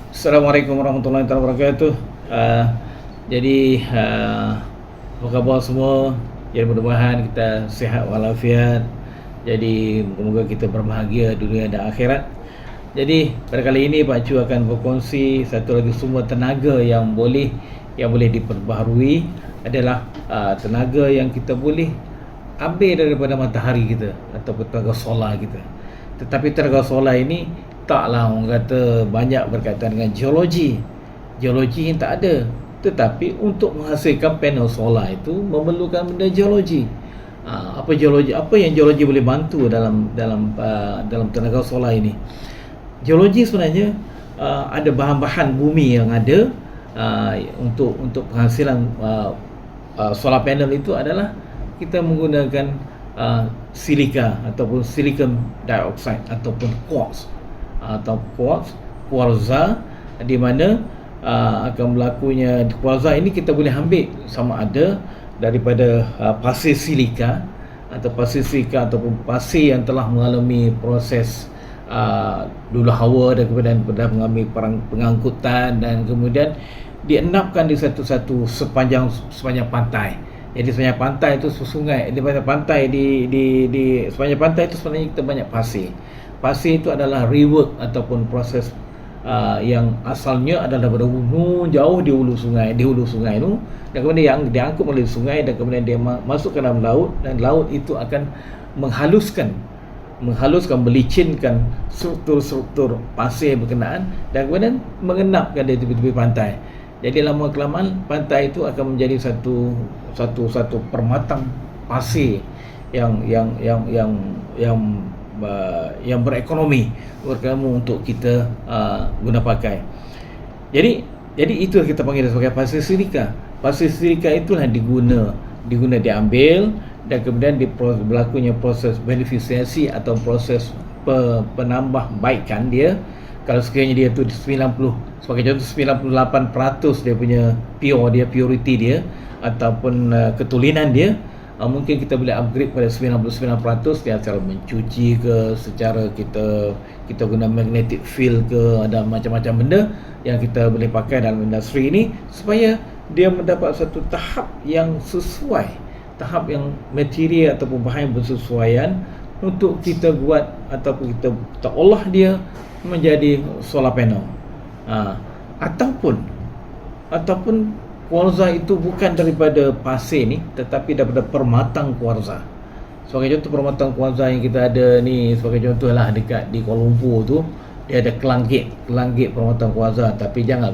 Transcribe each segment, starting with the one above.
Assalamualaikum warahmatullahi wabarakatuh. Uh, jadi, apa khabar semua? Jadi mudah-mudahan kita sihat walafiat. Jadi moga-moga kita berbahagia dunia dan akhirat. Jadi pada kali ini Pak Chu akan berkongsi satu lagi sumber tenaga yang boleh diperbaharui adalah tenaga yang kita boleh ambil daripada matahari kita ataupun tenaga solar kita. Tetapi tenaga solar ini taklah orang kata banyak berkaitan dengan geologi. Geologi yang tak ada. Tetapi untuk menghasilkan panel solar itu memerlukan benda geologi. Apa geologi? Apa yang geologi boleh bantu dalam tenaga solar ini? Geologi sebenarnya ada bahan-bahan bumi yang ada untuk penghasilan solar panel itu adalah kita menggunakan silika ataupun silicon dioxide ataupun kuarza, di mana akan berlakunya kuarza ini kita boleh ambil sama ada daripada pasir silika ataupun pasir yang telah mengalami proses dulu hawa dan kemudian mengalami pengangkutan dan kemudian dienapkan di satu-satu sepanjang pantai. Jadi sepanjang pantai itu sungai, di sepanjang pantai di sepanjang pantai itu sebenarnya kita banyak pasir. Pasir itu adalah rework ataupun proses yang asalnya adalah daripada jauh di hulu sungai itu, dan kemudian yang diangkut melalui sungai dan kemudian dia masuk ke dalam laut, dan laut itu akan menghaluskan, melicinkan struktur pasir berkenaan dan kemudian mengenapkan di tepi-tepi pantai. Jadi lama kelamaan pantai itu akan menjadi satu permatang pasir yang berekonomi untuk kita guna pakai. Jadi itu kita panggil sebagai pasir silika. Pasir silika itulah diambil dan kemudian berlakunya proses beneficiasi atau proses penambahbaikan dia. Kalau sekiranya dia tu 90, sebagai contoh 98% dia punya purity dia ataupun ketulinan dia, mungkin kita boleh upgrade pada 99% dia secara mencuci ke, secara kita guna magnetic field ke, ada macam-macam benda yang kita boleh pakai dalam industri ini supaya dia mendapat satu tahap yang sesuai, tahap yang material ataupun bahan bersesuaian untuk kita buat ataupun kita olah dia menjadi solar panel. Ataupun kuarza itu bukan daripada pasir ni, tetapi daripada permatang kuarza. Sebagai contoh permatang kuarza yang kita ada ni, sebagai contoh lah dekat di Kuala Lumpur tu, dia ada kelanggit permatang kuarza. Tapi jangan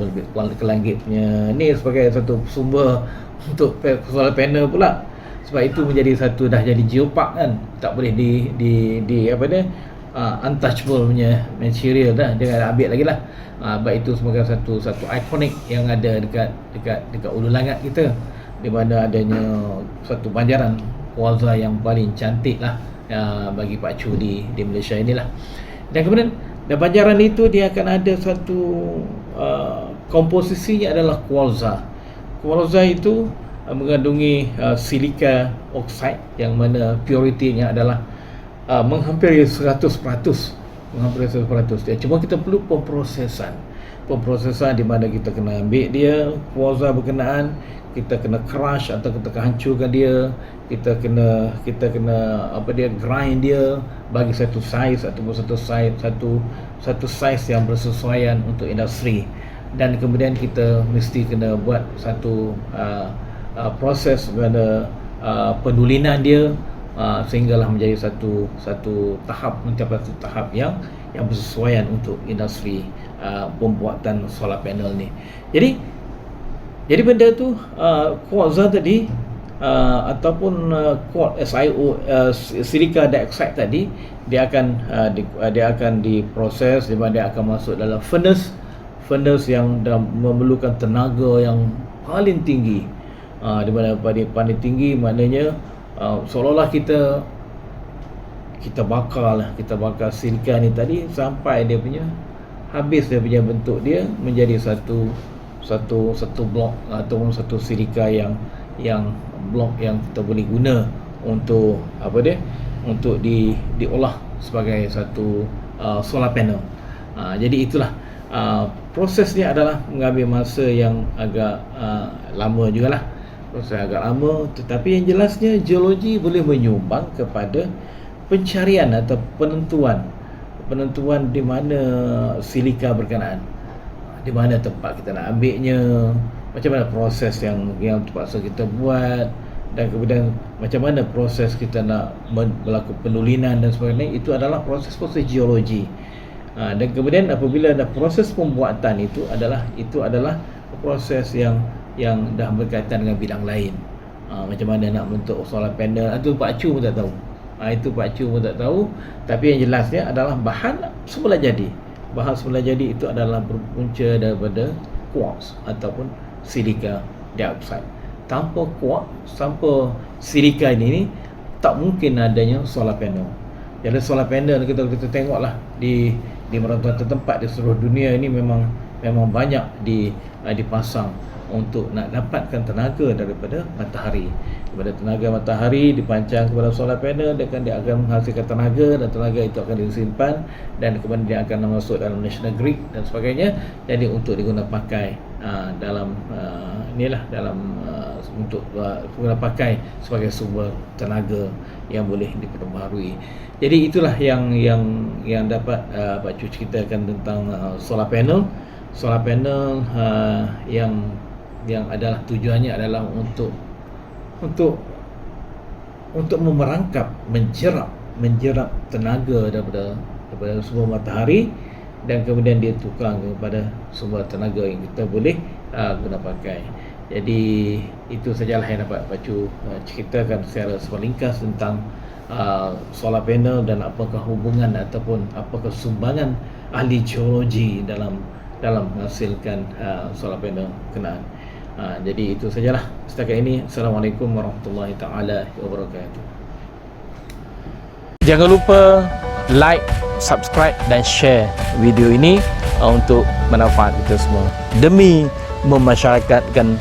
kelanggit punya ni sebagai satu sumber untuk solar panel pula, sebab itu menjadi satu, dah jadi geopark kan, tak boleh di apa dia, untouchable punya material dah, jangan ambil lagi lah. Baik itu sebagai satu ikonik yang ada dekat ulu langat kita, di mana adanya satu banjaran kuarza yang paling cantik lah bagi Pak Chu di Malaysia inilah. Dan kemudian dan banjaran itu dia akan ada satu komposisinya adalah kuarza. Kuarza itu mengandungi silika oxide yang mana purity-nya adalah menghampiri 100%. Dia cuma kita perlu pemprosesan di mana kita kena ambil dia kuarza berkenaan, kita kena crush atau kita hancurkan dia, kita kena grind dia bagi satu size ataupun satu size yang bersesuaian untuk industri. Dan kemudian kita mesti kena buat satu proses pada pendulinan dia, sehinggalah menjadi satu tahap, mencapai satu tahap yang bersesuaian untuk industri pembuatan solar panel ni. Jadi benda tu kuarza tadi ataupun SiO silica dioxide tadi, dia akan diproses, di mana dia akan masuk dalam furnace yang memerlukan tenaga yang paling tinggi. Di mana paling tinggi maknanya seolah-olah kita bakar silika ni tadi sampai dia punya habis, dia punya bentuk dia menjadi satu blok ataupun satu silika yang blok yang kita boleh guna untuk diolah sebagai satu solar panel. Jadi itulah prosesnya adalah mengambil masa yang agak lama jugalah, proses agak lama, tetapi yang jelasnya geologi boleh menyumbang kepada pencarian atau penentuan di mana silika berkenaan, di mana tempat kita nak ambilnya, macam mana proses yang terpaksa kita buat, dan kemudian macam mana proses kita nak melakukan penulinan dan sebagainya. Itu adalah proses-proses geologi. Dan kemudian apabila ada proses pembuatan itu adalah proses yang dah berkaitan dengan bidang lain. Macam mana nak bentuk solar panel, itu Pak Chu pun tak tahu. Itu Pak Chu pun tak tahu. Tapi yang jelasnya adalah bahan semula jadi. Bahan semula jadi itu adalah berpunca daripada quartz ataupun silika dioxide. Tanpa quartz, tanpa silika ini tak mungkin adanya solar panel. Jadi solar panel kita tengoklah di merata-rata tempat di seluruh dunia ini memang banyak dipasang untuk nak dapatkan tenaga daripada matahari. Daripada tenaga matahari dipancang kepada solar panel, dia akan menghasilkan tenaga, dan tenaga itu akan disimpan dan kemudian dia akan masuk dalam national grid dan sebagainya. Jadi untuk digunakan pakai untuk guna pakai sebagai sumber tenaga yang boleh diperbaharui. Jadi itulah yang dapat Pak Chu ceritakan tentang solar panel. Solar panel yang adalah tujuannya adalah untuk memerangkap, menjerap tenaga daripada sumber matahari, dan kemudian dia tukar kepada sumber tenaga yang kita boleh guna pakai. Jadi itu sajalah yang dapat Pak Chu ceritakan secara seringkas tentang solar panel dan apakah hubungan ataupun apakah sumbangan ahli geologi dalam menghasilkan solar panel kenaan. Jadi itu sajalah setakat ini. Assalamualaikum warahmatullahi taala wabarakatuh. Jangan lupa like, subscribe dan share video ini untuk manfaat kita semua demi memasyarakatkan